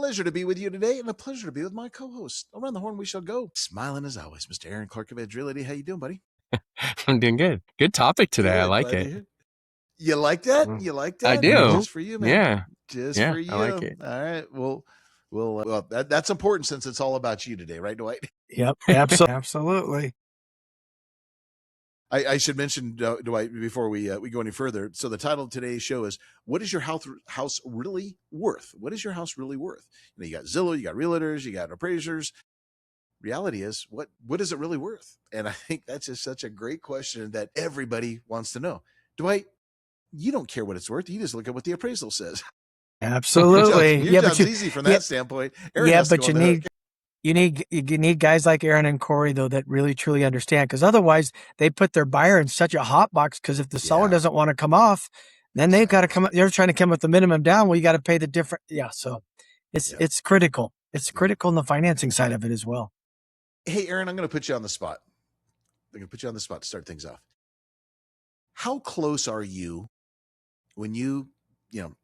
pleasure to be with you today and a pleasure to be with my co-host. Around the horn we shall go. Smiling as always, Mr. Aaron Clark of Edge Realty. How you doing, buddy? I'm doing good. Good topic today. I like it. You like that? You like that? I do. Just for you, man. Yeah. Just for you. I like it. All right. Well, that's important since it's all about you today, right, Dwight? Yep. Absolutely. I should mention, Dwight, before we go any further. So the title of today's show is, what is your house really worth? What is your house really worth? You got Zillow, you got realtors, you got appraisers. Reality is, what is it really worth? And I think that's just such a great question that everybody wants to know. Dwight, you don't care what it's worth. You just look at what the appraisal says. Absolutely. Your job's easy from that standpoint. Aaron but you need guys like Aaron and Corey, though, that really truly understand, because otherwise they put their buyer in such a hot box, because if the seller doesn't want to come off, then they've got to come. They're trying to come with the minimum down. Well, you got to pay the different. Yeah. So it's critical. It's critical in the financing side of it as well. Hey, Aaron, I'm going to put you on the spot. To start things off. How close are you when you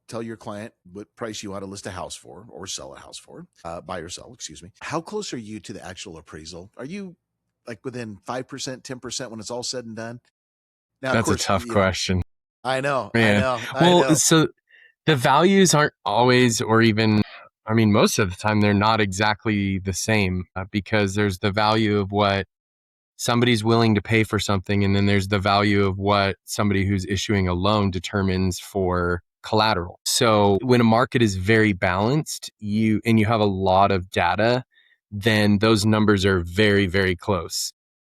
tell your client what price you ought to list a house for or sell a house for, buy or sell, excuse me. How close are you to the actual appraisal? Are you like within 5%, 10% when it's all said and done? Now, that's of course, a tough question. I know. So the values aren't always, or even, most of the time they're not exactly the same, because there's the value of what somebody's willing to pay for something. And then there's the value of what somebody who's issuing a loan determines for collateral. So when a market is very balanced, you have a lot of data, then those numbers are very, very close.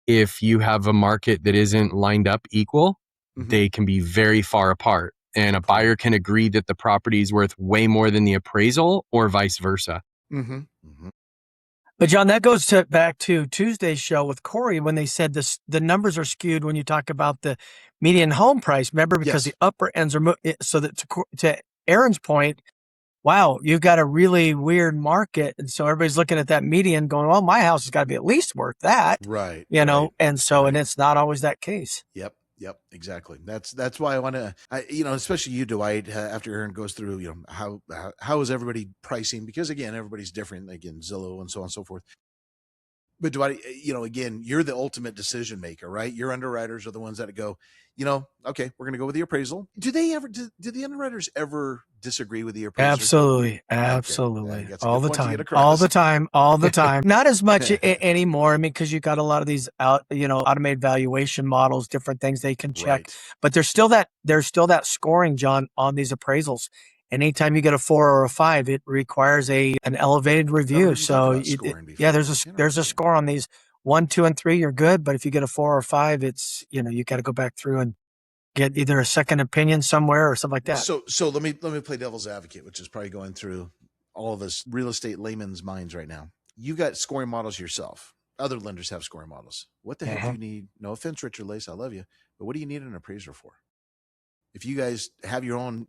If you have a market that isn't lined up equal, they can be very far apart. And a buyer can agree that the property is worth way more than the appraisal, or vice versa. But John, that goes back to Tuesday's show with Corey, when they said the numbers are skewed when you talk about the median home price. Remember, because the upper ends are so that to Aaron's point, wow, you've got a really weird market, and so everybody's looking at that median, going, "Well, my house has got to be at least worth that," right? And so and it's not always that case. Yep, exactly. That's why I want to, especially you, Dwight, after Aaron goes through, how is everybody pricing? Because again, everybody's different. Again, Zillow and so on and so forth. But Dwight, again, you're the ultimate decision maker, right? Your underwriters are the ones that go, okay, we're going to go with the appraisal. Do the underwriters ever disagree with the appraiser? Absolutely. Okay. All the time. Not as much anymore. Because you got a lot of these automated valuation models, different things they can check, but there's still that scoring, John, on these appraisals. Anytime you get a 4 or a 5, it requires an elevated review. So there's a score on these. 1, 2, and 3, you're good. But if you get a 4 or 5, it's, you got to go back through and get either a second opinion somewhere or something like that. So let me play devil's advocate, which is probably going through all of us real estate layman's minds right now. You got scoring models yourself. Other lenders have scoring models. What the heck do you need? No offense, Richard Lace, I love you, but what do you need an appraiser for? If you guys have your own,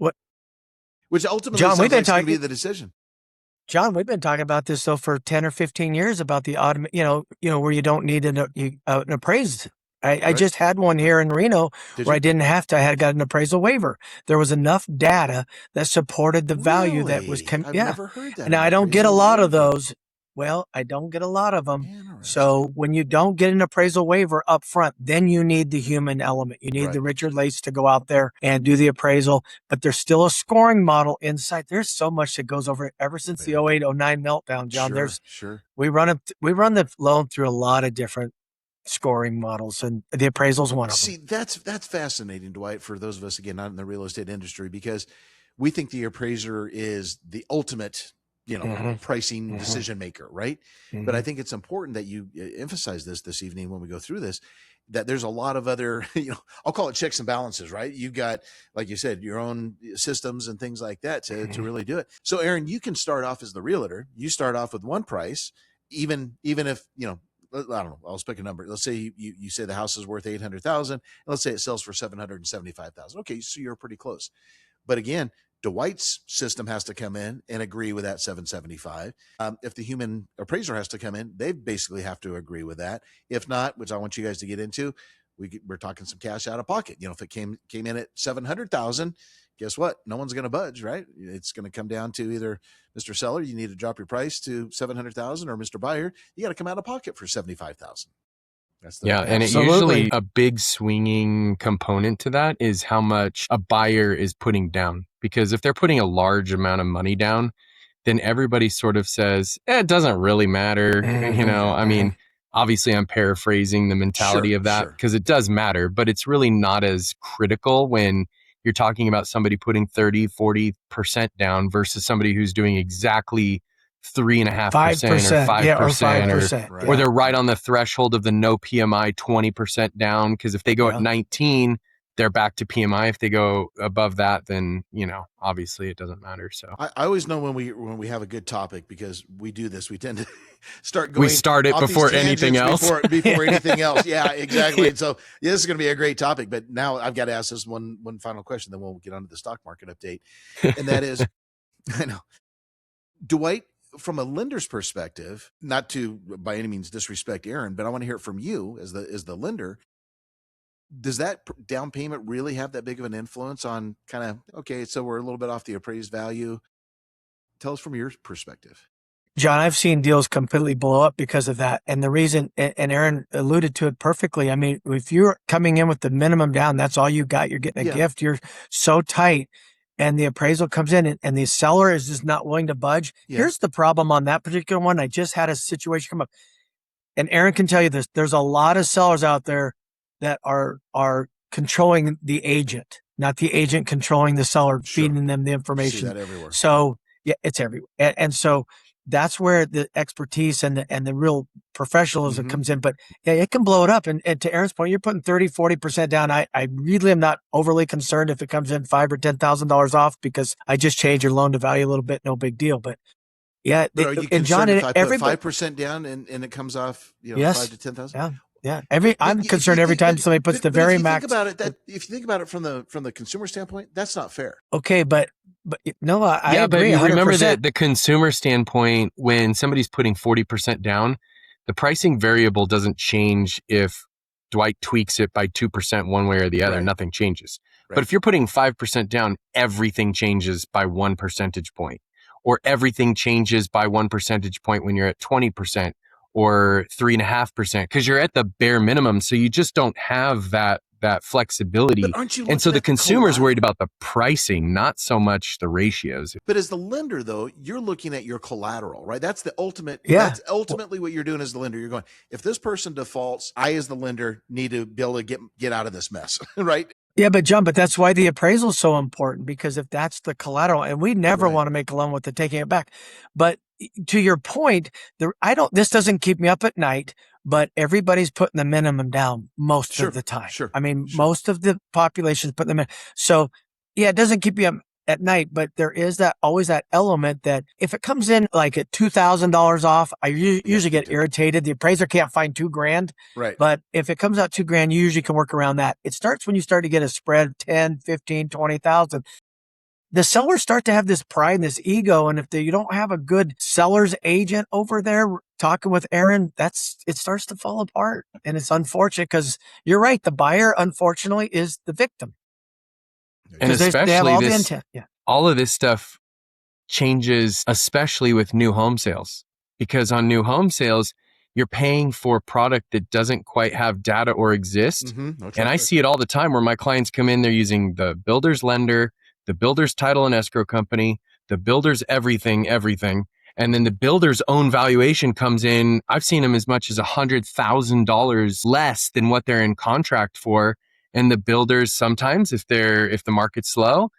which ultimately John, sounds like it's going to be the decision. John, we've been talking about this though for 10 or 15 years about the where you don't need an appraised. I just had one here in Reno where I didn't have to. I got an appraisal waiver. There was enough data that supported the value that was. I've never heard that. Now I don't get a lot of those. Well, I don't get a lot of them. So when you don't get an appraisal waiver up front, then you need the human element. You need the Richard Lace to go out there and do the appraisal, but there's still a scoring model inside. There's so much that goes over it ever since the 08, 09 meltdown, John. We run the loan through a lot of different scoring models, and the appraisal's one of them. See, that's fascinating, Dwight, for those of us, again, not in the real estate industry, because we think the appraiser is the ultimate pricing decision maker, right? But I think it's important that you emphasize this evening when we go through this, that there's a lot of other, I'll call it checks and balances, right? You've got, like you said, your own systems and things like that to really do it. So Aaron, you can start off as the realtor. You start off with one price, even if, I don't know, I'll pick a number. Let's say you say the house is worth $800,000, and let's say it sells for $775,000. Okay, so you're pretty close. But again, Dwight's system has to come in and agree with that 775. If the human appraiser has to come in, they basically have to agree with that. If not, which I want you guys to get into, we're talking some cash out of pocket. If it came in at 700,000, guess what? No one's going to budge, right? It's going to come down to either Mr. Seller, you need to drop your price to 700,000, or Mr. Buyer, you got to come out of pocket for 75,000. That's the and it usually a big swinging component to that is how much a buyer is putting down. Because if they're putting a large amount of money down, then everybody sort of says, it doesn't really matter. I mean, obviously I'm paraphrasing the mentality of that because it does matter, but it's really not as critical when you're talking about somebody putting 30, 40% down versus somebody who's doing exactly 3.5% or 5%, or they're right on the threshold of the no PMI 20% down. Because if they go at 19, they're back to PMI. If they go above that, then, obviously it doesn't matter. So I always know when we have a good topic, because we do this, we tend to start going. We start it before anything else. Before anything else. Yeah, exactly. And so this is going to be a great topic, but now I've got to ask this one final question, then we'll get on to the stock market update. And that is, I know, Dwight, from a lender's perspective, not to by any means disrespect Aaron, but I want to hear it from you as the lender. Does that down payment really have that big of an influence on kind of, okay, so we're a little bit off the appraised value? Tell us from your perspective. John, I've seen deals completely blow up because of that. And the reason, and Aaron alluded to it perfectly. I mean, if you're coming in with the minimum down, that's all you got. You're getting a gift. You're so tight, and the appraisal comes in and the seller is just not willing to budge. Here's the problem on that particular one. I just had a situation come up, and Aaron can tell you this. There's a lot of sellers out there that are controlling the agent, not the agent controlling the seller, feeding them the information. See that everywhere. So it's everywhere. And so that's where the expertise and the real professionalism comes in. But it can blow it up. And to Aaron's point, you're putting 30, 40% down. I really am not overly concerned if it comes in $5,000 or $10,000 off, because I just change your loan to value a little bit. No big deal. But yeah. But are you and John, if I put 5% down and it comes off, 5 to 10,000? Yeah. I'm concerned every time somebody puts the very max. If you think about it from the consumer standpoint, that's not fair. Okay, but no, I agree. But 100%. remember that the consumer standpoint, when somebody's putting 40% down, the pricing variable doesn't change if Dwight tweaks it by 2% one way or the other. Nothing changes. But if you're putting 5% down, everything changes by 1 percentage point, or everything changes by 1 percentage point when you're at 20%. Or 3.5%, because you're at the bare minimum. So you just don't have that flexibility. But aren't you? And so the consumer's worried about the pricing, not so much the ratios. But as the lender, though, you're looking at your collateral, right? That's the ultimate. Yeah. That's ultimately what you're doing as the lender. You're going, if this person defaults, I as the lender need to be able to get out of this mess, right? Yeah, but John, that's why the appraisal is so important, because if that's the collateral, and we never want to make a loan with the taking it back. But to your point, this doesn't keep me up at night, but everybody's putting the minimum down most of the time. I mean, most of the population's putting them in. So yeah, it doesn't keep you up at night, but there is always that element that if it comes in like at $2,000 off, I usually get irritated. The appraiser can't find $2,000. Right. But if it comes out $2,000, you usually can work around that. It starts when you start to get a spread of 10, 15, 20,000. The sellers start to have this pride and this ego. And if you don't have a good seller's agent over there talking with Aaron, it starts to fall apart. And it's unfortunate, because you're right. The buyer, unfortunately, is the victim. And especially all of this stuff changes, especially with new home sales, because on new home sales, you're paying for product that doesn't quite have data or exist. And I see it all the time where my clients come in, they're using the builder's lender, the builder's title and escrow company, the builder's everything. And then the builder's own valuation comes in. I've seen them as much as $100,000 less than what they're in contract for. And the builders, sometimes if the market's slow,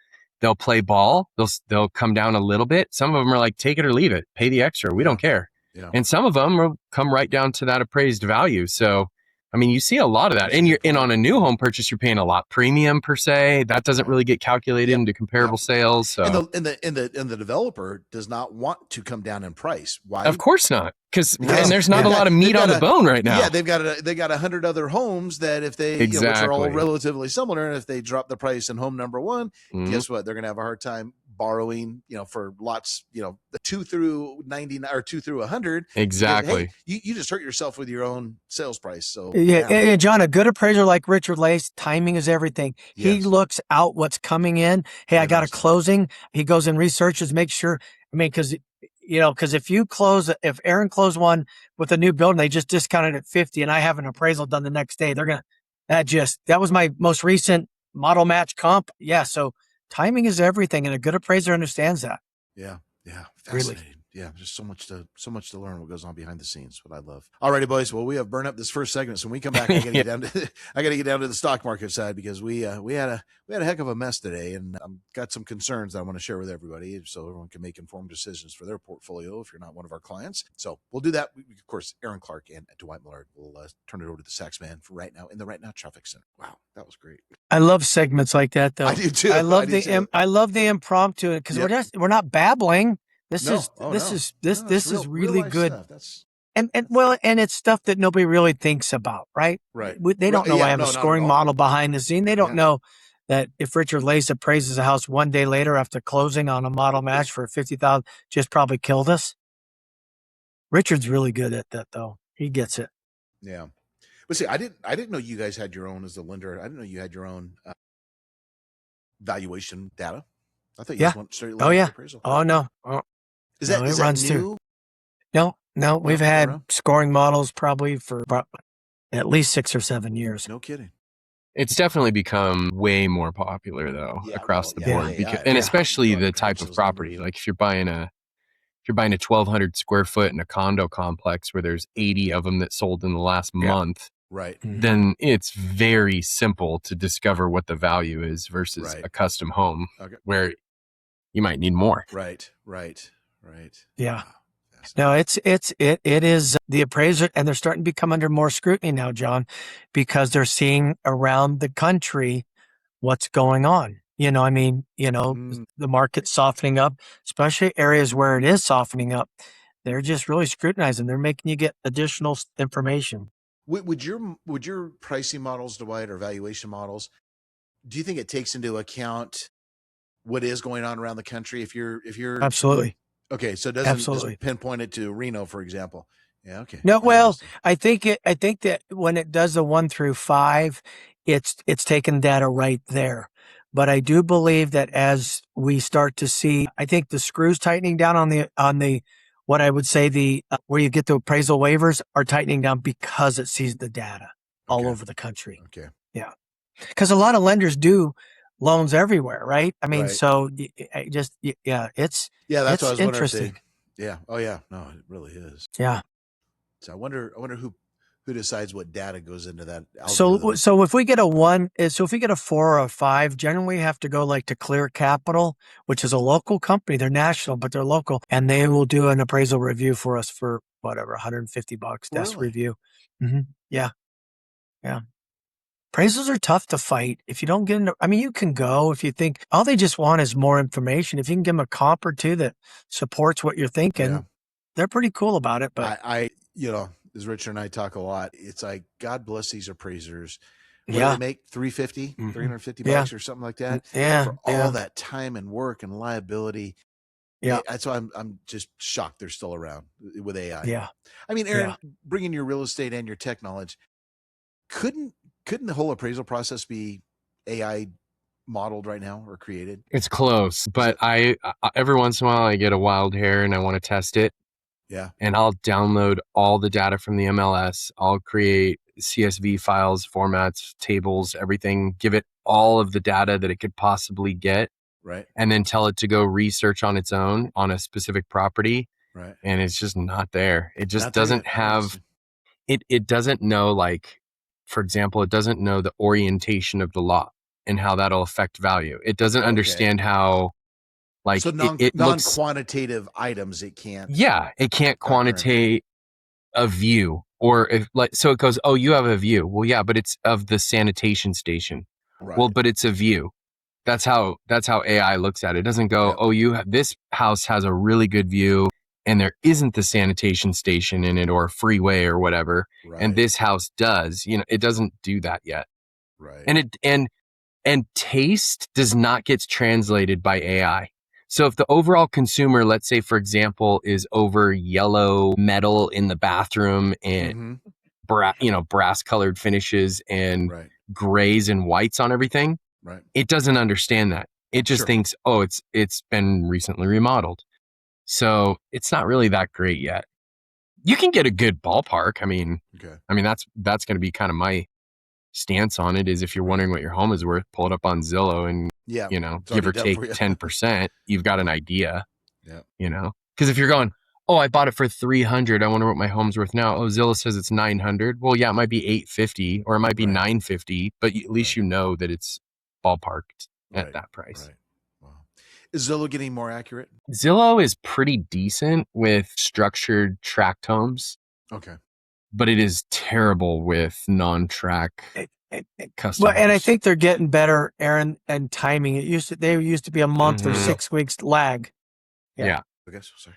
they'll play ball. They'll come down a little bit. Some of them are like, take it or leave it, pay the extra. We don't care. Yeah. And some of them will come right down to that appraised value. So, I mean, you see a lot of that. And on a new home purchase, you're paying a lot premium per se. That doesn't really get calculated into comparable sales. So. And the developer does not want to come down in price. Why? Of course not. And there's not a lot of meat on the bone right now. Yeah, they got 100 other homes that if they which are all relatively similar, and if they drop the price in home number one, guess what? They're going to have a hard time borrowing, for lots, the 2 through 99 or 2 through 100. Exactly. Because, hey, you just hurt yourself with your own sales price. So yeah, John, a good appraiser like Richard Lace, timing is everything. He looks out what's coming in. Hey, I got a closing. He goes and researches, makes sure. I mean, because if Aaron closed one with a new building, they just discounted at 50, and I have an appraisal done the next day, that was my most recent model match comp. Yeah, so timing is everything, and a good appraiser understands that. Yeah, fascinating. Really. Yeah, just so much to learn what goes on behind the scenes. What I love. Alrighty, boys. Well, we have burned up this first segment, so when we come back, I got to get down to the stock market side, because we had a heck of a mess today, and I've got some concerns that I want to share with everybody, so everyone can make informed decisions for their portfolio if you're not one of our clients. So we'll do that. Of course, Aaron Clark and Dwight Millard will turn it over to the Sax Man for right now in the Right Now Traffic Center. Wow, that was great. I love segments like that, though. I do too. I love the impromptu, because we're not babbling. This is really good. And it's stuff that nobody really thinks about, right? Right. They don't know I have a scoring model behind the scene. They don't know that if Richard Lace appraises a house one day later after closing on a model match for $50,000, just probably killed us. Richard's really good at that, though. He gets it. Yeah. But see, I didn't know you guys had your own as a lender. I didn't know you had your own valuation data. I thought you just went straight appraisal. Oh, no. Is that runs new? Through. No, we've had scoring models probably for at least 6 or 7 years. No kidding. It's definitely become way more popular, though, across the board, and especially the type of property. Like if you're buying a 1,200 square foot in a condo complex where there's 80 of them that sold in the last month, right? Then it's very simple to discover what the value is versus a custom home where you might need more. Right. Yeah. No, it is the appraiser, and they're starting to become under more scrutiny now, John, because they're seeing around the country what's going on. The market's softening up, especially areas where it is softening up. They're just really scrutinizing. They're making you get additional information. Would your pricing models, Dwight, or valuation models, do you think it takes into account what is going on around the country? If you're absolutely. Okay, so it doesn't just pinpoint it to Reno, for example. Yeah, okay. No, well, I think that when it does the 1 through 5, it's taking data right there. But I do believe that as we start to see, I think the screws tightening down on the what I would say where you get the appraisal waivers are tightening down because it sees the data all over the country. Okay. Yeah, because a lot of lenders do loans everywhere, right? I mean, so it's that's what I was interesting. Yeah. Oh yeah. No, it really is. Yeah. So I wonder who decides what data goes into that algorithm. So if we get a 4 or a 5, generally we have to go like to Clear Capital, which is a local company. They're national, but they're local, and they will do an appraisal review for us for whatever, $150 desk review. Mm-hmm. Yeah. Appraisals are tough to fight if you don't get into. I mean, you can go if you think all they just want is more information. If you can give them a comp or two that supports what you're thinking, they're pretty cool about it. But I as Richard and I talk a lot, it's like, God bless these appraisers. What do they make? $350, $350 or something like that. For all that time and work and liability. Yeah. That's why I'm just shocked they're still around with AI. Yeah. I mean, Aaron, bringing your real estate and your tech knowledge, couldn't the whole appraisal process be AI modeled right now or created? It's close, but I every once in a while I get a wild hair and I want to test it. Yeah. And I'll download all the data from the MLS. I'll create CSV files, formats, tables, everything, give it all of the data that it could possibly get. Right. And then tell it to go research on its own on a specific property. Right. And it's just not there. It just doesn't have it doesn't know, like, for example, it doesn't know the orientation of the lot and how that'll affect value. It doesn't understand how, like, so non-quantitative items it can't. Yeah, it can't quantitate a view, or if, like, so it goes, oh, you have a view. Well, yeah, but it's of the sanitation station. Right. Well, but it's a view. That's how AI looks at it. It doesn't go, oh, this house has a really good view and there isn't the sanitation station in it or a freeway or whatever. Right. And this house does. It doesn't do that yet. Right. And taste does not get translated by AI. So if the overall consumer, let's say, for example, is over yellow metal in the bathroom and brass colored finishes and grays and whites on everything, it doesn't understand that. It just thinks, oh, it's been recently remodeled. So it's not really that great yet. You can get a good ballpark. I mean, that's going to be kind of my stance on it, is if you're wondering what your home is worth, pull it up on Zillow and, give or take 10%, you've got an idea, because if you're going, oh, I bought it for 300. I wonder what my home's worth now. Oh, Zillow says it's 900. Well, yeah, it might be 850 or it might be 950, but at least you know that it's ballparked at that price. Wow. Is Zillow getting more accurate? Zillow is pretty decent with structured tract homes. Okay. But it is terrible with non-track customers. Well, and I think they're getting better, Aaron, and timing. They used to be a month or 6 weeks lag. Yeah. I guess. Sorry.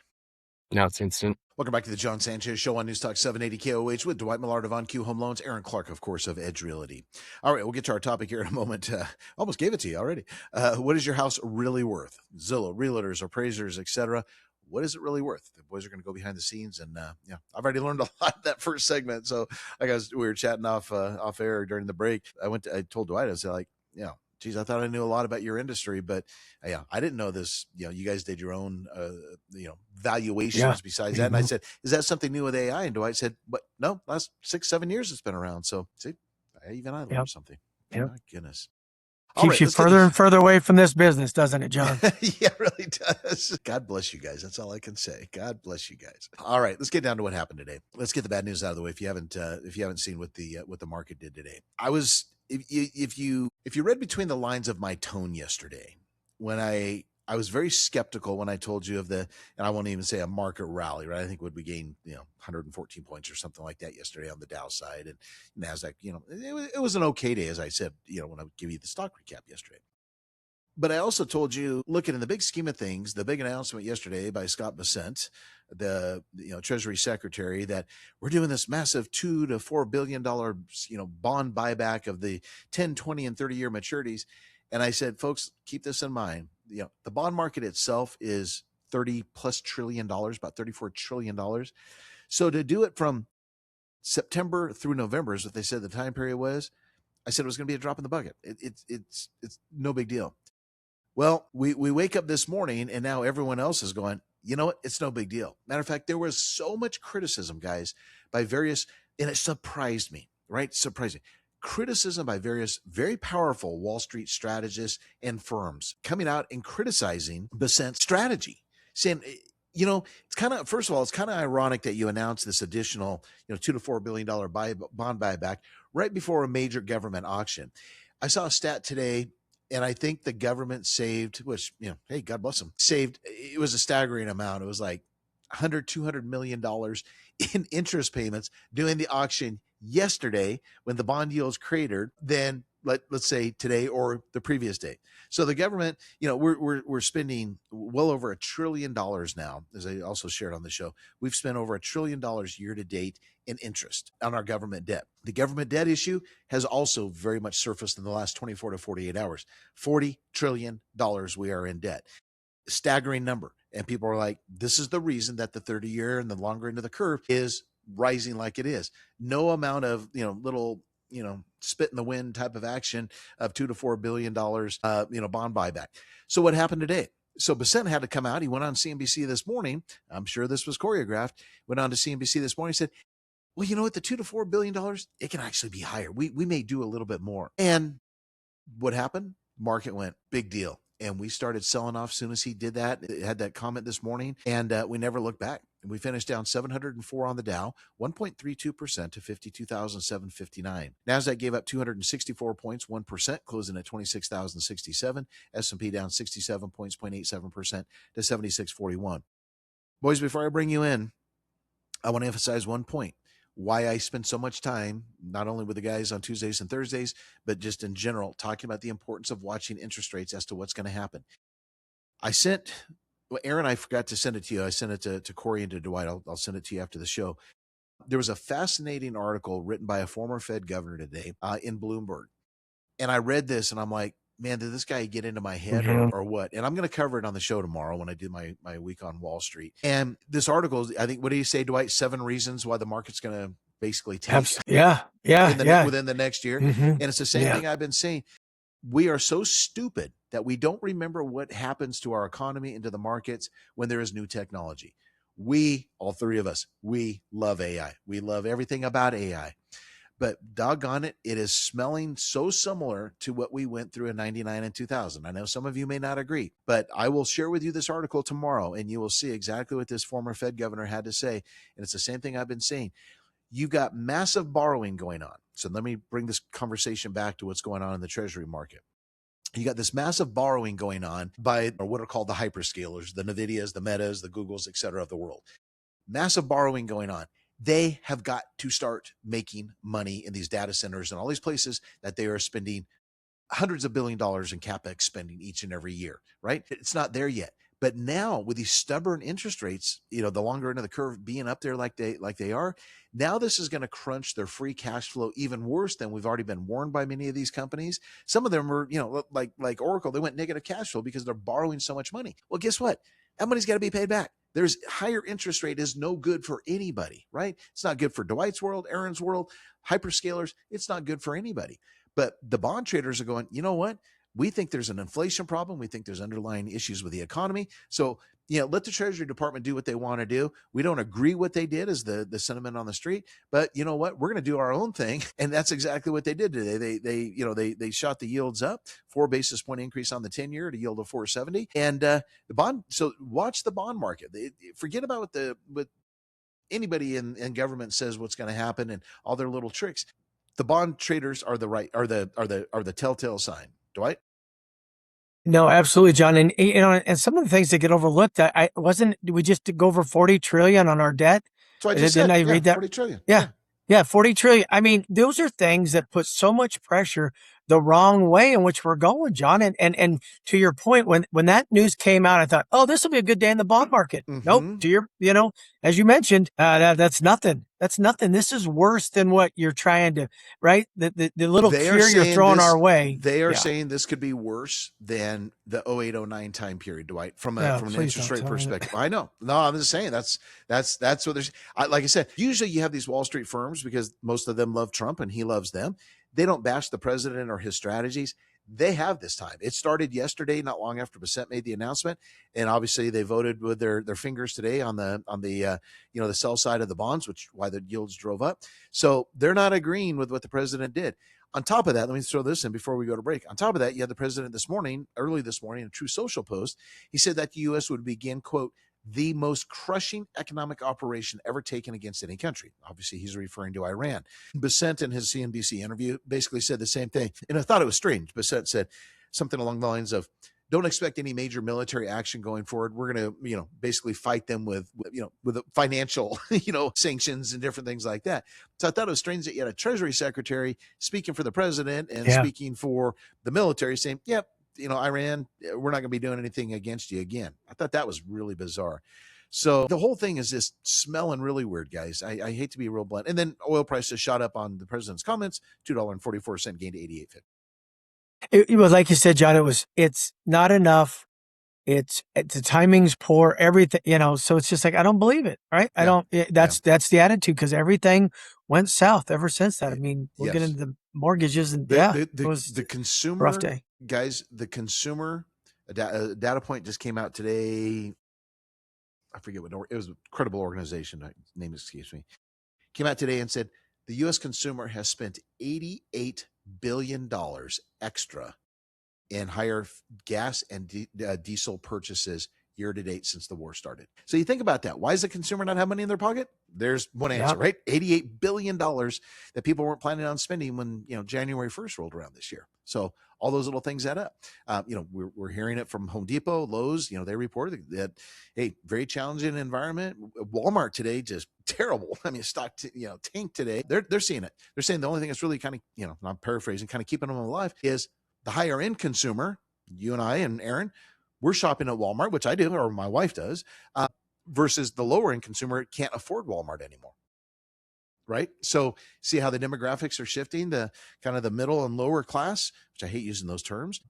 Now it's instant. Welcome back to the John Sanchez Show on News Talk 780 KOH with Dwight Millard of OnQ Home Loans, Aaron Clark, of course, of Edge Realty. All right, we'll get to our topic here in a moment. Almost gave it to you already. What is your house really worth? Zillow, realtors, appraisers, etc. What is it really worth? The boys are going to go behind the scenes, and I've already learned a lot in that first segment. So, we were chatting off air during the break. I told Dwight, I was like, geez, I thought I knew a lot about your industry, but I didn't know this. You guys did your own, valuations besides that. And I said, is that something new with AI? And Dwight said, but no, last 6-7 years it's been around. So see, even I learned something. My goodness. Keeps you further and further away from this business, doesn't it, John? Yeah, it really does. God bless you guys. That's all I can say. God bless you guys. All right, let's get down to what happened today. Let's get the bad news out of the way. If you haven't seen what the market did today, if you read between the lines of my tone yesterday, when I was very skeptical when I told you and I won't even say a market rally, right? I think we gained 114 points or something like that yesterday on the Dow side, and NASDAQ, it was an okay day, as I said, when I would give you the stock recap yesterday. But I also told you, looking in the big scheme of things, the big announcement yesterday by Scott Bessent, the Treasury Secretary, that we're doing this massive $2 to $4 billion bond buyback of the 10, 20, and 30-year maturities. And I said, folks, keep this in mind. The bond market itself is $30+ trillion, about $34 trillion. So to do it from September through November is what they said the time period was. I said it was going to be a drop in the bucket. It's no big deal. Well, we wake up this morning and now everyone else is going, you know what? It's no big deal. Matter of fact, there was so much criticism, guys, by various, and it surprised me, right? Surprising. Criticism by various very powerful Wall Street strategists and firms coming out and criticizing Bessent's strategy, saying, it's kind of, first of all, it's kind of ironic that you announced this additional, $2 to $4 billion bond buyback right before a major government auction. I saw a stat today, and I think the government saved, which, hey, God bless them, it was a staggering amount. It was like $200 million in interest payments doing the auction yesterday when the bond yields cratered than let's say today or the previous day. So the government, we're spending well over $1 trillion now, as I also shared on the show. We've spent over $1 trillion year to date in interest on our government debt. The government debt issue has also very much surfaced in the last 24 to 48 hours. $40 trillion we are in debt. Staggering number. And people are like, this is the reason that the 30-year and the longer end of the curve is rising like it is. No amount of, little, spit in the wind type of action of $2 to $4 billion, bond buyback. So what happened today? So Bessent had to come out. He went on CNBC this morning. I'm sure this was choreographed. Went on to CNBC this morning. He said, well, you know what? The $2 to $4 billion, it can actually be higher. We may do a little bit more. And what happened? Market went, big deal. And we started selling off as soon as he did that. It had that comment this morning, and we never looked back. And we finished down 704 on the Dow, 1.32% to 52,759. NASDAQ gave up 264 points, 1%, closing at 26,067. S&P down 67 points, 0.87% to 7641. Boys, before I bring you in, I want to emphasize one point. Why I spend so much time, not only with the guys on Tuesdays and Thursdays, but just in general, talking about the importance of watching interest rates as to what's going to happen. Aaron, I forgot to send it to you. I sent it to Corey and to Dwight. I'll send it to you after the show. There was a fascinating article written by a former Fed governor today in Bloomberg. And I read this and I'm like, man, did this guy get into my head or what? And I'm going to cover it on the show tomorrow when I do my week on Wall Street. And this article, I think, what do you say, Dwight? 7 reasons why the market's going to basically tank. Within the next year. And it's the same thing I've been saying. We are so stupid that we don't remember what happens to our economy and to the markets when there is new technology. We, all 3 of us, we love AI. We love everything about AI. But doggone it, it is smelling so similar to what we went through in 99 and 2000. I know some of you may not agree, but I will share with you this article tomorrow, and you will see exactly what this former Fed governor had to say. And it's the same thing I've been saying. You've got massive borrowing going on. So let me bring this conversation back to what's going on in the Treasury market. You got this massive borrowing going on by what are called the hyperscalers, the NVIDIAs, the Metas, the Googles, et cetera, of the world. Massive borrowing going on. They have got to start making money in these data centers and all these places that they are spending hundreds of $billions in CapEx spending each and every year, right? It's not there yet. But now with these stubborn interest rates, the longer end of the curve being up there like they are, now this is going to crunch their free cash flow even worse than we've already been warned by many of these companies. Some of them are, like Oracle, they went negative cash flow because they're borrowing so much money. Well, guess what? That money's got to be paid back. There's higher interest rate is no good for anybody, right? It's not good for Dwight's world, Aaron's world, hyperscalers. It's not good for anybody. But the bond traders are going, you know what? We think there's an inflation problem. We think there's underlying issues with the economy. So, let the Treasury Department do what they want to do. We don't agree what they did as the sentiment on the street, but you know what? We're going to do our own thing. And that's exactly what they did today. They shot the yields up, 4 basis point increase on the 10-year at a yield of 470. And the bond, so watch the bond market. Forget about what anybody in government says what's going to happen and all their little tricks. The bond traders are the telltale sign. Dwight? No, absolutely, John. And and some of the things that get overlooked, I wasn't. We just go over 40 trillion on our debt. So I just said, I read that? 40 trillion. Yeah, 40 trillion. I mean, those are things that put so much pressure the wrong way in which we're going, John. And to your point, when that news came out, I thought, oh, this will be a good day in the bond market. Nope. As you mentioned, that's nothing. That's nothing. This is worse than what you're trying to, right? The little cure you're throwing our way. They are saying this could be worse than the 08-09 time period, Dwight, from an interest rate perspective. I know. No, I'm just saying that's what there's. Like I said, usually you have these Wall Street firms because most of them love Trump and he loves them. They don't bash the president or his strategies. They have this time. It started yesterday, not long after Bassett made the announcement, and obviously they voted with their fingers today on the the sell side of the bonds, which why the yields drove up. So they're not agreeing with what the president did. On top of that, let me throw this in before we go to break. On top of that, you had the president early this morning, in a True Social post. He said that the U.S. would begin, quote, the most crushing economic operation ever taken against any country. Obviously, he's referring to Iran. Bassett in his CNBC interview basically said the same thing. And I thought it was strange. Bassett said something along the lines of, don't expect any major military action going forward. We're going to, basically fight them with financial, sanctions and different things like that. So I thought it was strange that you had a Treasury Secretary speaking for the president and speaking for the military saying, yep, Iran, we're not going to be doing anything against you again. I thought that was really bizarre. So the whole thing is just smelling really weird, guys. I hate to be real blunt. And then oil prices shot up on the president's comments, $2.44 gain to 88.50. It was like you said, John, it's not enough. It's the timing's poor, everything, so it's just like, I don't believe it. Right. That's the attitude, because everything went south ever since that. I mean, we'll get into the mortgages and it was the consumer rough day. Guys, the consumer data point just came out today. I forget what it was. A credible organization. Name escapes me. Came out today and said the U.S. consumer has spent $88 billion extra in higher gas and diesel purchases year to date since the war started. So you think about that. Why does the consumer not have money in their pocket? There's one answer, right? $88 billion that people weren't planning on spending when, January 1st rolled around this year. So all those little things add up. We're hearing it from Home Depot, Lowe's, they reported that, hey, very challenging environment. Walmart today, just terrible. I mean, stock, tanked today. They're seeing it. They're saying the only thing that's really kind of, I'm paraphrasing, kind of keeping them alive is the higher end consumer. You and I and Aaron, we're shopping at Walmart, which I do, or my wife does, versus the lower end consumer can't afford Walmart anymore. Right. So see how the demographics are shifting, the kind of the middle and lower class, which I hate using those terms.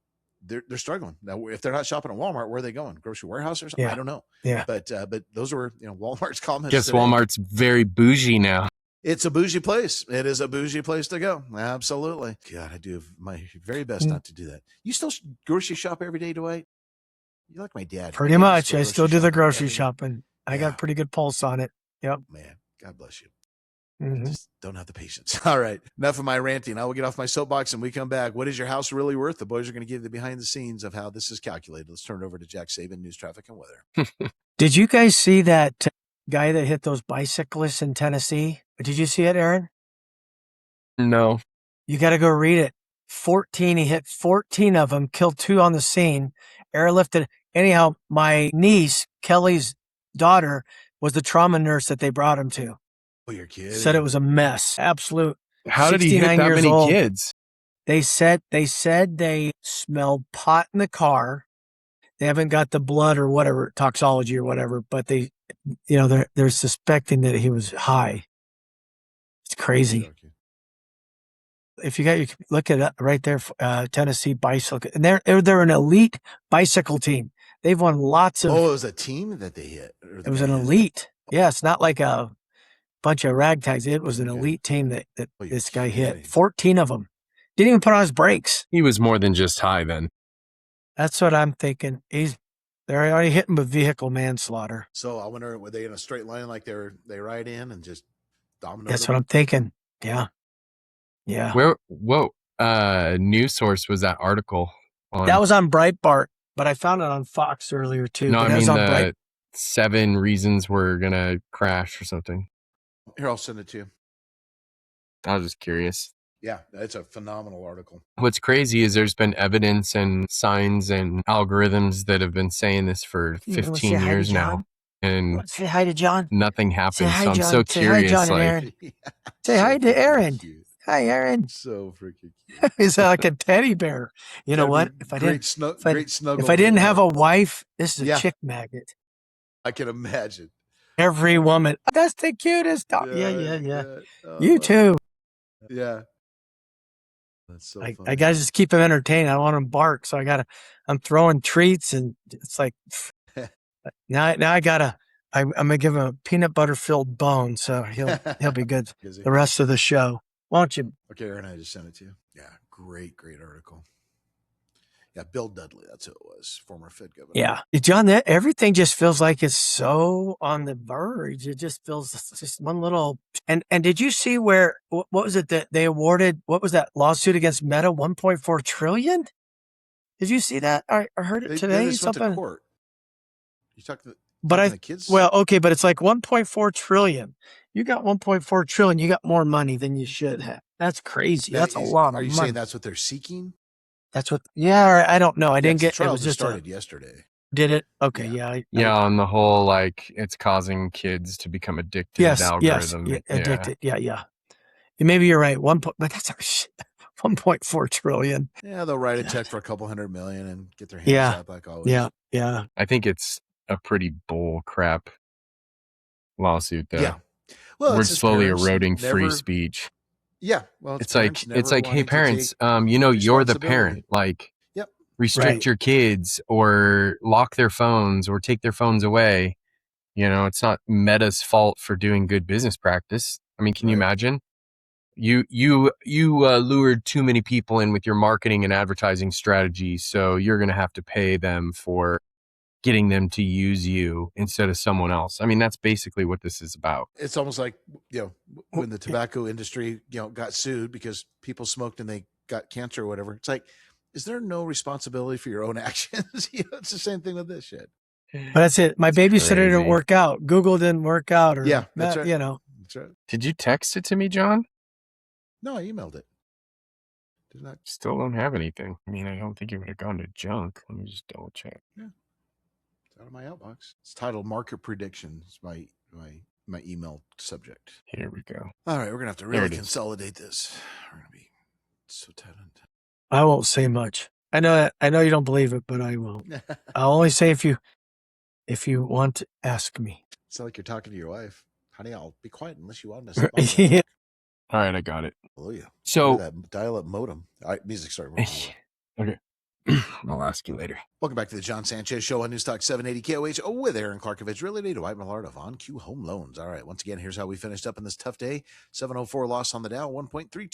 they're struggling now. If they're not shopping at Walmart, where are they going? Grocery warehouse or something? Yeah. I don't know. Yeah. But those were, Walmart's comments. Guess today. Walmart's very bougie now. It's a bougie place. It is a bougie place to go. Absolutely. God, I do my very best not to do that. You still grocery shop every day, Dwight? You're like my dad. Pretty much. I still do the grocery shopping. I got pretty good pulse on it. Yep. Man, God bless you. Mm-hmm. Just don't have the patience. All right. Enough of my ranting. I will get off my soapbox and we come back. What is your house really worth? The boys are going to give the behind the scenes of how this is calculated. Let's turn it over to Jack Saban, news, traffic, and weather. Did you guys see that guy that hit those bicyclists in Tennessee? Did you see it, Aaron? No. You got to go read it. 14. He hit 14 of them, killed 2 on the scene, airlifted. Anyhow, my niece, Kelly's daughter, was the trauma nurse that they brought him to. Oh, you're kidding. Said it was a mess. Absolute. How did he hit that many kids? They said they smelled pot in the car. They haven't got the blood or whatever, toxology or whatever, but they're suspecting that he was high. It's crazy. Okay. If you look at it right there, Tennessee bicycle, and they're an elite bicycle team. They've won lots of. Oh, it was a team that they hit. It was an elite. Yeah, it's not like a bunch of ragtags. It was an elite team that this guy hit. 14 of them. Didn't even put on his brakes. He was more than just high then. That's what I'm thinking. They're already hitting with vehicle manslaughter. So I wonder, were they in a straight line like they ride in and just dominate? That's what I'm thinking. Yeah. Yeah. What news source was that article on? That was on Breitbart, but I found it on Fox earlier too. No, I mean the 7 reasons we're going to crash or something. Here, I'll send it to you. I was just curious. Yeah, it's a phenomenal article. What's crazy is there's been evidence and signs and algorithms that have been saying this for 15 years now. And say hi to John. Nothing happens. Hi, so I'm John. so say curious. Hi, John and Aaron. Say hi to Aaron. Cute. Hi, Aaron. So freaking cute. He's like a teddy bear. You know what? If I didn't have a wife, this is a chick magnet. I can imagine. Every woman. That's the cutest dog. Yeah. You too. Yeah. That's so funny. I gotta just keep him entertained. I don't want him to bark, so I'm throwing treats, and it's like now I'm gonna give him a peanut butter filled bone, so he'll be good the rest of the show. Won't you? Okay, Aaron, I just sent it to you. Yeah, great article. Yeah, Bill Dudley, that's who it was, former Fed governor. Yeah, John, everything just feels like it's so on the verge. It just feels just one little. And did you see what was it that they awarded? What was that lawsuit against Meta? $1.4 trillion. Did you see that? I heard it today. They just went to court. You talked to the kids. Well, okay, but it's like $1.4 trillion. You got $1.4 trillion. You got more money than you should have. That's crazy. That's a lot of money. Are you saying that's what they're seeking? That's what. Yeah, I don't know. I didn't get. It was just started yesterday. Did it? Okay, yeah. On the whole, like it's causing kids to become addicted. Yes, algorithm. Yes, addicted. Yeah. Maybe you're right. But that's $1.4 trillion. Yeah, they'll write a check for a couple $100 million and get their hands up like always. Yeah. I think it's a pretty bull crap lawsuit, though. Yeah. Well, we're slowly eroding free speech. Yeah. Well, it's like, hey, parents, you're the parent. Like, restrict your kids or lock their phones or take their phones away. It's not Meta's fault for doing good business practice. I mean, can you imagine? You lured too many people in with your marketing and advertising strategy, so you're going to have to pay them for getting them to use you instead of someone else. I mean, that's basically what this is about. It's almost like, when the tobacco industry, got sued because people smoked and they got cancer or whatever. It's like, is there no responsibility for your own actions? It's the same thing with this shit. But that's it. My babysitter didn't work out. Google didn't work out. Or that's right. That's right. Did you text it to me, John? No, I emailed it. Did not. Still don't have anything. I mean, I don't think it would have gone to junk. Let me just double check. Yeah. Out of my outbox. It's titled Market Predictions, my email subject. Here we go. All right, we're gonna have to really consolidate this. We're gonna be so tight. I won't say much. I know you don't believe it, but I will. I'll only say if you want to ask me. It's like you're talking to your wife. Honey, I'll be quiet unless you want to. All right, I got it. Oh yeah. So that dial-up modem. Music started. Okay. I'll ask you later. Welcome back to the John Sanchez Show on Newstalk 780 KOH with Aaron Clarkovich, Realty Dwight Millard of On Q Home Loans. All right, once again, here's how we finished up in this tough day. 704 loss on the Dow, 1.32%.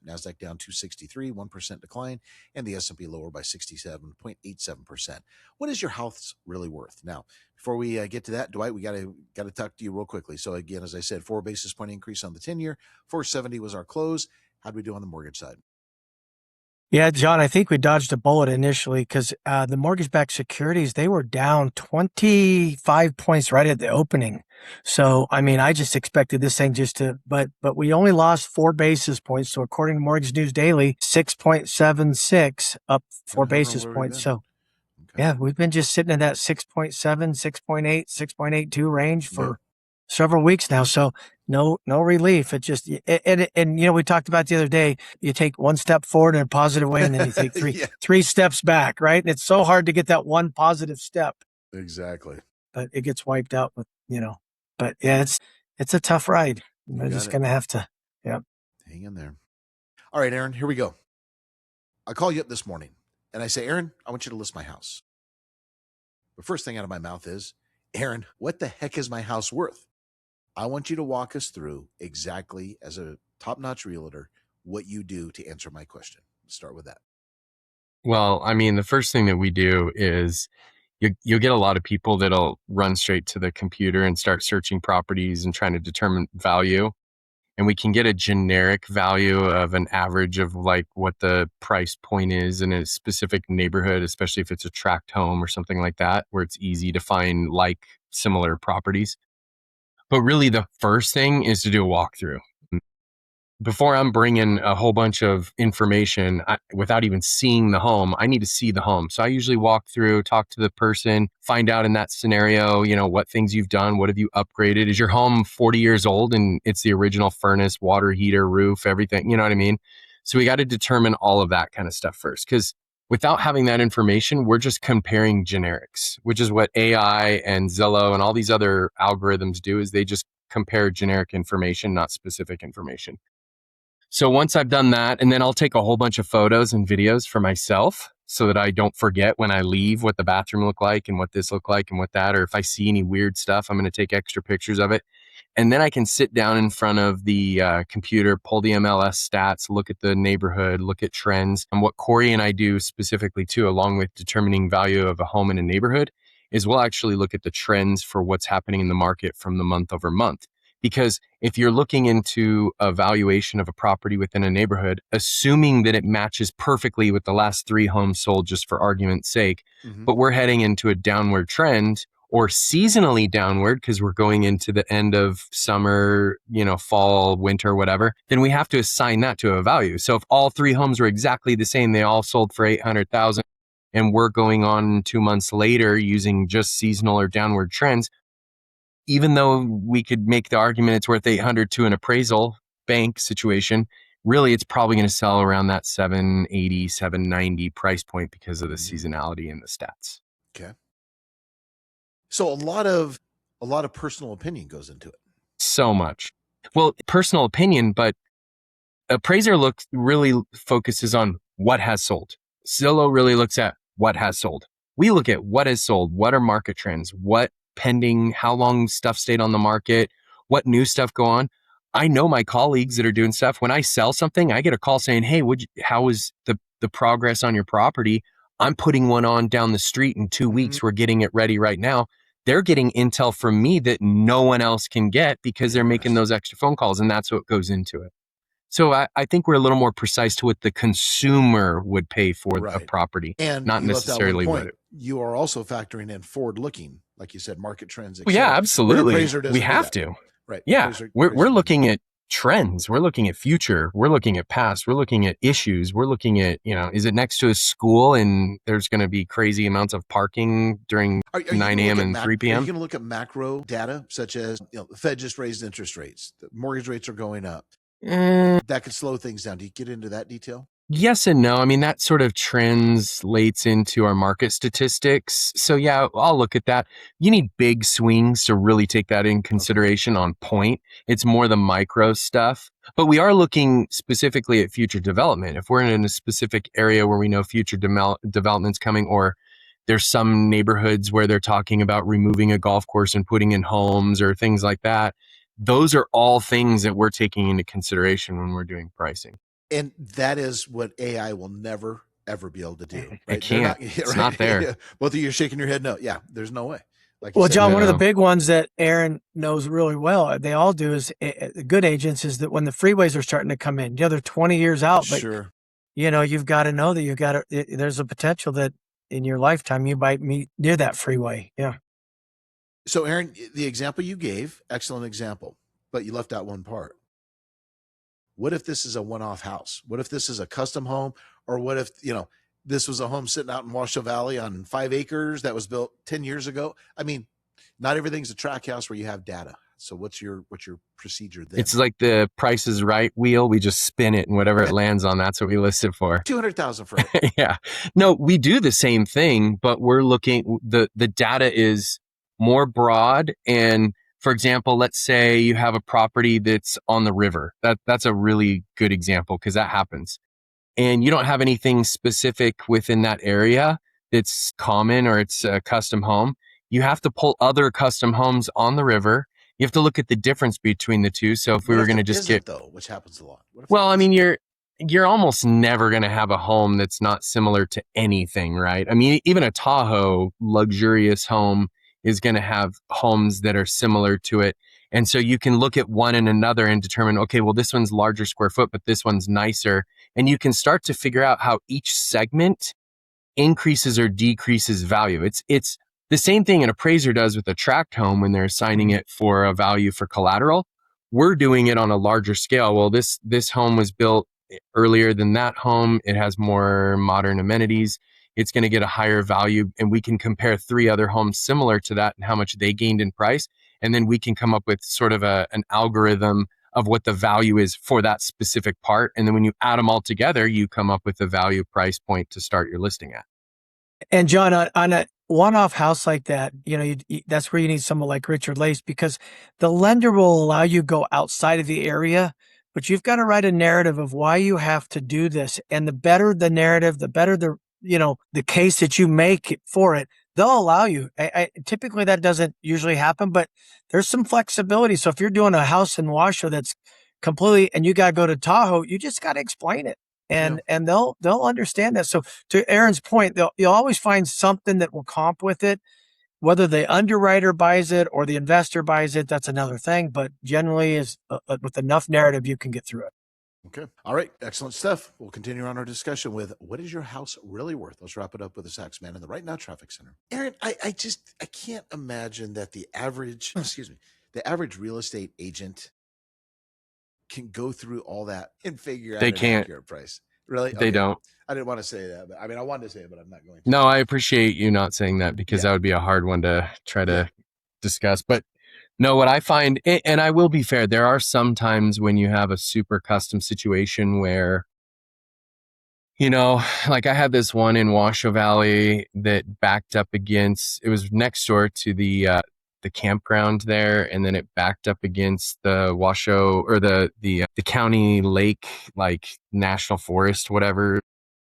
NASDAQ down 263, 1% decline, and the S&P lower by 67.87%. What is your house really worth? Now, before we get to that, Dwight, we got to talk to you real quickly. So again, as I said, 4 basis point increase on the 10-year, 470 was our close. How'd we do on the mortgage side? Yeah, John, I think we dodged a bullet initially because the mortgage-backed securities, they were down 25 points right at the opening. So, I mean, I just expected this thing but we only lost 4 basis points. So according to Mortgage News Daily, 6.76 up 4 basis points. So yeah, we've been just sitting in that 6.7, 6.8, 6.82 range for several weeks now. So no relief. It just, and we talked about the other day, you take one step forward in a positive way and then you take three steps back, right? And it's so hard to get that one positive step. Exactly. But it gets wiped out with, but yeah, it's a tough ride. We're just going to have to, hang in there. All right, Aaron, here we go. I call you up this morning and I say, Aaron, I want you to list my house. The first thing out of my mouth is, Aaron, what the heck is my house worth? I want you to walk us through exactly, as a top-notch realtor, what you do to answer my question. Let's start with that. Well, I mean, the first thing that we do is you'll get a lot of people that'll run straight to the computer and start searching properties and trying to determine value. And we can get a generic value of an average of like what the price point is in a specific neighborhood, especially if it's a tract home or something like that, where it's easy to find like similar properties. But really the first thing is to do a walkthrough. Before I'm bringing a whole bunch of information without even seeing the home, I need to see the home. So I usually walk through, talk to the person, find out in that scenario, what things you've done, what have you upgraded? Is your home 40 years old and it's the original furnace, water heater, roof, everything, you know what I mean? So we got to determine all of that kind of stuff first, because without having that information, we're just comparing generics, which is what AI and Zillow and all these other algorithms do, is they just compare generic information, not specific information. So once I've done that, and then I'll take a whole bunch of photos and videos for myself so that I don't forget when I leave what the bathroom looked like and what this looked like and what that, or if I see any weird stuff, I'm going to take extra pictures of it. And then I can sit down in front of the computer, pull the MLS stats, look at the neighborhood, look at trends. And what Corey and I do specifically too, along with determining value of a home in a neighborhood, is we'll actually look at the trends for what's happening in the market from the month over month. Because if you're looking into a valuation of a property within a neighborhood, assuming that it matches perfectly with the last 3 homes sold, just for argument's sake, but we're heading into a downward trend or seasonally downward because we're going into the end of summer, fall, winter, whatever, then we have to assign that to a value. So if all 3 homes were exactly the same, they all sold for $800,000, and we're going on 2 months later using just seasonal or downward trends, even though we could make the argument it's worth 800 to an appraisal bank situation, really it's probably going to sell around that 780, 790 price point because of the seasonality and the stats. Okay. So a lot of personal opinion goes into it. So much. Well, personal opinion, but appraiser really focuses on what has sold. Zillow really looks at what has sold. We look at what has sold, what are market trends, what pending, how long stuff stayed on the market, what new stuff go on. I know my colleagues that are doing stuff. When I sell something, I get a call saying, hey, how was the progress on your property? I'm putting one on down the street in 2 weeks. We're getting it ready right now. They're getting intel from me that no one else can get because they're making those extra phone calls, and that's what goes into it. So I think we're a little more precise to what the consumer would pay for a property, and not necessarily what you are also factoring in forward-looking, like you said, market trends. Well, yeah, absolutely. We have to. Right. Yeah, we're looking at trends. We're looking at future. We're looking at past. We're looking at issues. We're looking at, is it next to a school and there's going to be crazy amounts of parking during 9 a.m. and 3 p.m.? Are you going to look at macro data such as, the Fed just raised interest rates, the mortgage rates are going up? That could slow things down. Do you get into that detail? Yes and no. I mean, that sort of translates into our market statistics. So yeah, I'll look at that. You need big swings to really take that in consideration on point. It's more the micro stuff, but we are looking specifically at future development. If we're in a specific area where we know future development's coming, or there's some neighborhoods where they're talking about removing a golf course and putting in homes or things like that. Those are all things that we're taking into consideration when we're doing pricing. And that is what AI will never, ever be able to do. Right? It can't. It's not there. Both of you are shaking your head no. Yeah, there's no way. Like well, John, one of the big ones that Aaron knows really well, they all do, is good agents, is that when the freeways are starting to come in, they're 20 years out, but sure. You've got to know that there's a potential that in your lifetime you might meet near that freeway. Yeah. So Aaron, the example you gave, excellent example, but you left out one part. What if this is a one-off house? What if this is a custom home? Or what if, this was a home sitting out in Washoe Valley on 5 acres that was built 10 years ago? I mean, not everything's a track house where you have data. So what's your procedure then? It's like the Price is Right wheel. We just spin it, and whatever it lands on, that's what we list it for. $200,000 for it. Yeah. No, we do the same thing, but we're looking, the data is more broad. And for example, let's say you have a property that's on the river. That's a really good example because that happens. And you don't have anything specific within that area that's common or it's a custom home. You have to pull other custom homes on the river. You have to look at the difference between the two. So if we were going to just get, though, which happens a lot. Well, I mean, you're almost never going to have a home that's not similar to anything, right? I mean, even a Tahoe luxurious home is going to have homes that are similar to it. And so you can look at one and another and determine, okay, well, this one's larger square foot, but this one's nicer. And you can start to figure out how each segment increases or decreases value. It's the same thing an appraiser does with a tract home when they're assigning it for a value for collateral. We're doing it on a larger scale. Well, this home was built earlier than that home. It has more modern amenities. It's going to get a higher value, and we can compare 3 other homes similar to that and how much they gained in price. And then we can come up with sort of an algorithm of what the value is for that specific part. And then when you add them all together, you come up with a value price point to start your listing at. And John, on a one-off house like that, that's where you need someone like Richard Lace, because the lender will allow you to go outside of the area, but you've got to write a narrative of why you have to do this. And the better the narrative, the better the case that you make for it, they'll allow you. Typically that doesn't usually happen, but there's some flexibility. So if you're doing a house in Washoe that's completely, and you got to go to Tahoe, you just got to explain it. And they'll understand that. So to Aaron's point, you'll always find something that will comp with it. Whether the underwriter buys it or the investor buys it, that's another thing. But generally, is with enough narrative, you can get through it. Okay. All right. Excellent stuff. We'll continue on our discussion with what is your house really worth? Let's wrap it up with the Sax Man in the Right Now Traffic Center. Aaron, I can't imagine that the average real estate agent can go through all that and figure out an accurate price. Really? They don't. I didn't want to say that, but I mean, I wanted to say it, but I'm not going to. No, I appreciate you not saying that because that would be a hard one to try to discuss. But no, what I find, and I will be fair, there are some times when you have a super custom situation where, like I had this one in Washoe Valley that backed up against, it was next door to the campground there, and then it backed up against the Washoe or the county lake, like national forest, whatever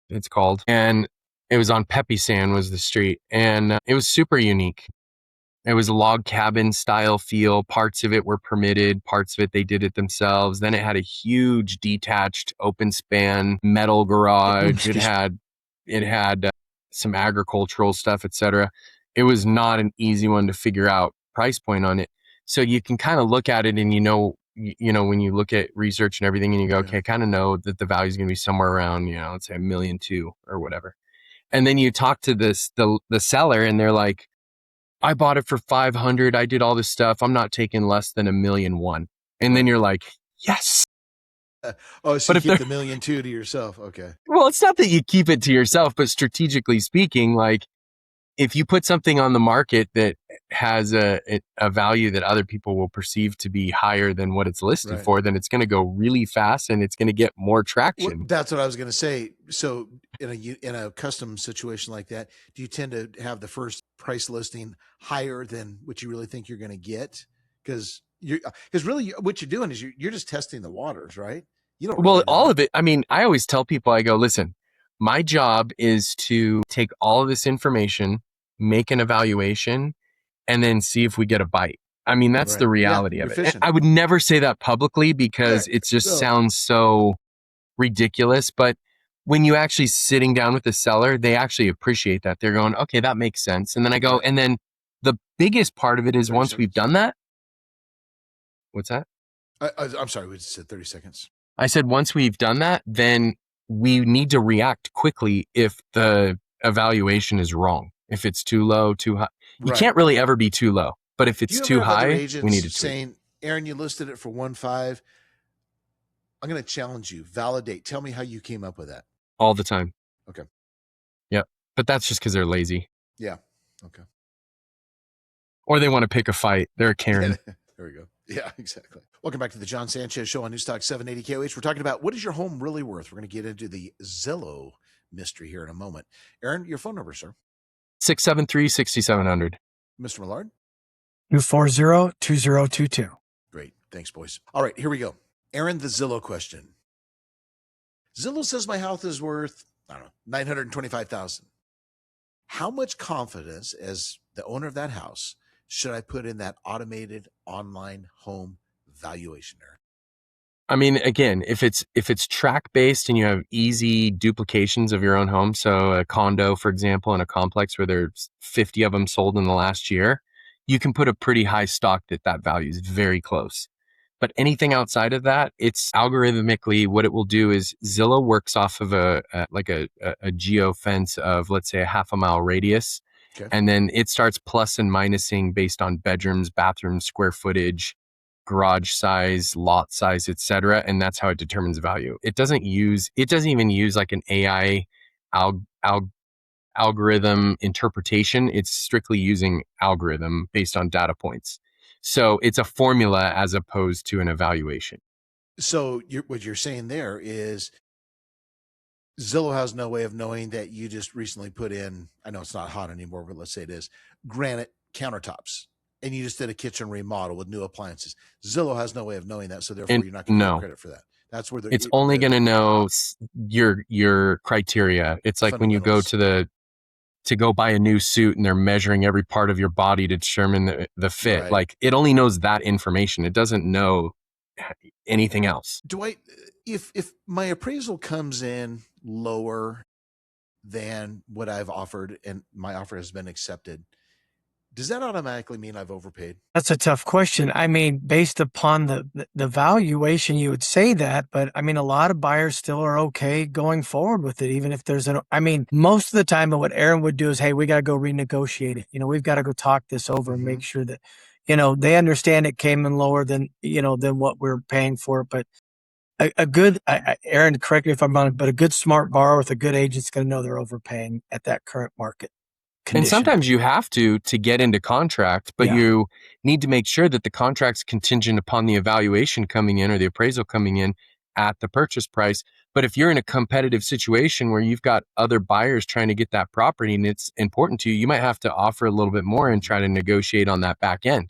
it's called. And it was on Peppy Sand was the street, and it was super unique. It was a log cabin style feel. Parts of it were permitted. Parts of it, they did it themselves. Then it had a huge detached open span metal garage. It had some agricultural stuff, etc. It was not an easy one to figure out price point on it. So you can kind of look at it and when you look at research and everything and you go, okay, I kind of know that the value is going to be somewhere around, let's say $1.2 million or whatever. And then you talk to the seller and they're like, I bought it for $500,000. I did all this stuff. I'm not taking less than $1.1 million. And then you're like, yes. So you keep the $1.2 million to yourself. Okay. Well, it's not that you keep it to yourself, but strategically speaking, like if you put something on the market that has a value that other people will perceive to be higher than what it's listed for, then it's going to go really fast and it's going to get more traction. Well, that's what I was going to say. So in a custom situation like that, do you tend to have the first price listing higher than what you really think you're going to get? Because really what you're doing is you're just testing the waters, right? You don't really know. All of it. I mean, I always tell people, I go, listen, my job is to take all of this information, make an evaluation, and then see if we get a bite. I mean, that's the reality of it. I would never say that publicly because it just sounds so ridiculous. But when you actually sitting down with the seller, they actually appreciate that. They're going, okay, that makes sense. And then I go, and then the biggest part of it is once we've done that. What's that? I'm sorry, we just said 30 seconds. I said, once we've done that, then we need to react quickly if the evaluation is wrong. If it's too low, too high. You can't really ever be too low. But if it's too high, we need to saying, Aaron, you listed it for 1.5. I'm going to challenge you. Validate. Tell me how you came up with that. All the time. Okay. Yeah. But that's just because they're lazy. Yeah. Okay. Or they want to pick a fight. They're a Karen. There we go. Yeah, exactly. Welcome back to the John Sanchez Show on Newstalk 780 KOH. We're talking about what is your home really worth? We're going to get into the Zillow mystery here in a moment. Aaron, your phone number, sir? 673-6700. Mr. Millard? 240-2022. Great. Thanks, boys. All right, here we go. Aaron, the Zillow question. Zillow says my house is worth, I don't know, $925,000. How much confidence as the owner of that house should I put in that automated online home valuation, Aaron? I mean, again, if it's track based and you have easy duplications of your own home, so a condo, for example, in a complex where there's 50 of them sold in the last year, you can put a pretty high stock that value is very close. But anything outside of that, it's algorithmically what it will do is Zillow works off of a geo fence of, let's say, a half a mile radius. Okay. And then it starts plus and minusing based on bedrooms, bathrooms, square footage, garage size, lot size, etc. And that's how it determines value. It doesn't even use like an AI algorithm interpretation. It's strictly using algorithm based on data points. So it's a formula as opposed to an evaluation. So what you're saying there is Zillow has no way of knowing that you just recently put in, I know it's not hot anymore, but let's say it is, granite countertops, and you just did a kitchen remodel with new appliances. Zillow has no way of knowing that, so therefore you're not going to get credit for that. That's where it's only going to know your criteria. It's like when you go to go buy a new suit and they're measuring every part of your body to determine the fit. Right. Like it only knows that information. It doesn't know anything else. Dwight, if my appraisal comes in lower than what I've offered and my offer has been accepted, does that automatically mean I've overpaid? That's a tough question. I mean, based upon the valuation, you would say that, but I mean, a lot of buyers still are okay going forward with it, even if there's most of the time what Aaron would do is, hey, we got to go renegotiate it. We've got to go talk this over and make sure that, they understand it came in lower than what we're paying for it. But a good, Aaron, correct me if I'm wrong, but a good smart borrower with a good agent's going to know they're overpaying at that current market condition. And sometimes you have to get into contract, but you need to make sure that the contract's contingent upon the evaluation coming in or the appraisal coming in at the purchase price. But if you're in a competitive situation where you've got other buyers trying to get that property and it's important to you, you might have to offer a little bit more and try to negotiate on that back end.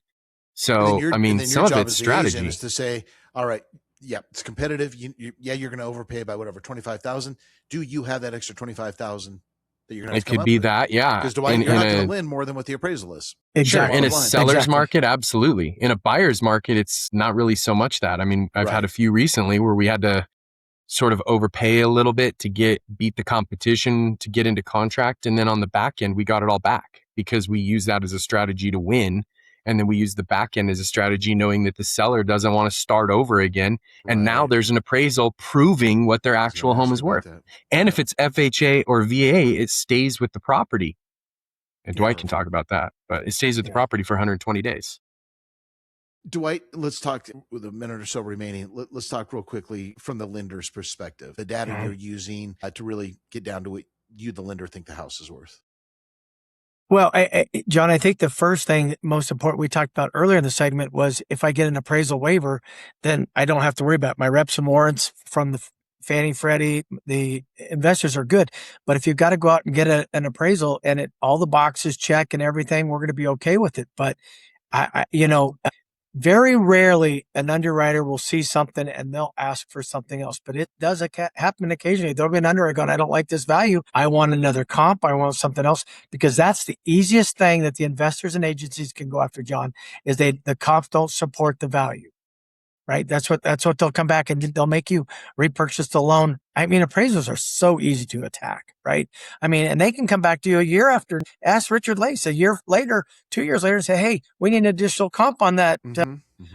So, I mean, some of it's strategy. Is to say, all right, yeah, it's competitive. You're going to overpay by whatever, 25,000. Do you have that extra 25,000? It could be that, yeah. Because Dwight, you're not going to win more than what the appraisal is. Exactly. Sure, in a seller's market, absolutely. In a buyer's market, it's not really so much that. I mean, I've had a few recently where we had to sort of overpay a little bit to beat the competition to get into contract. And then on the back end, we got it all back because we use that as a strategy to win. And then we use the back end as a strategy, knowing that the seller doesn't want to start over again. And now there's an appraisal proving what their actual home is worth. And if it's FHA or VA, it stays with the property. And Dwight can talk about that, but it stays with the property for 120 days. Dwight, let's talk with a minute or so remaining. Let's talk real quickly from the lender's perspective, the data you're using to really get down to what you, the lender, think the house is worth. Well, John, I think the first thing, most important, we talked about earlier in the segment was if I get an appraisal waiver, then I don't have to worry about it. My reps and warrants from the Fannie Freddie, the investors are good. But if you've got to go out and get an appraisal and all the boxes check and everything, we're going to be okay with it. But very rarely an underwriter will see something and they'll ask for something else, but it does happen occasionally. There'll be an underwriter going, I don't like this value. I want another comp. I want something else, because that's the easiest thing that the investors and agencies can go after, John, is the comps don't support the value. Right. That's what they'll come back and they'll make you repurchase the loan. I mean, appraisals are so easy to attack. Right. I mean, and they can come back to you a year after, ask Richard Lace a year later, 2 years later, say, hey, we need an additional comp on that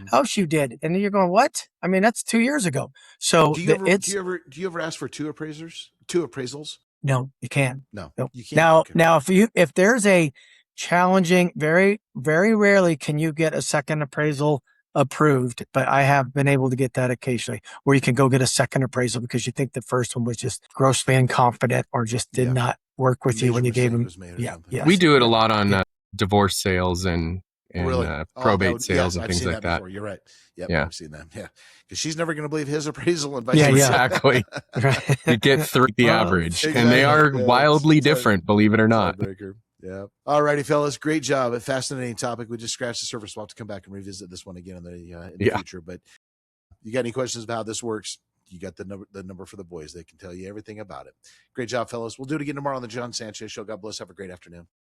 house you did. And then you're going, what? I mean, that's 2 years ago. So do you ever ask for two appraisals? No, you can't. No, you can't. Now, if there's a challenging, very, very rarely can you get a second appraisal approved, but I have been able to get that occasionally, where you can go get a second appraisal because you think the first one was just grossly incompetent or just did not work with you when you gave them. Yes. We do it a lot on divorce sales and probate sales and things like that. Before. You're right. Yep, yeah, I've seen that. Yeah, because she's never going to believe his appraisal and vice versa. Exactly. You get the average, exactly. And they are wildly different, believe it or not. Yeah. All righty, fellas. Great job. A fascinating topic. We just scratched the surface. We'll have to come back and revisit this one again in the future. But you got any questions about how this works? You got the number for the boys. They can tell you everything about it. Great job, fellas. We'll do it again tomorrow on the John Sanchez Show. God bless. Have a great afternoon.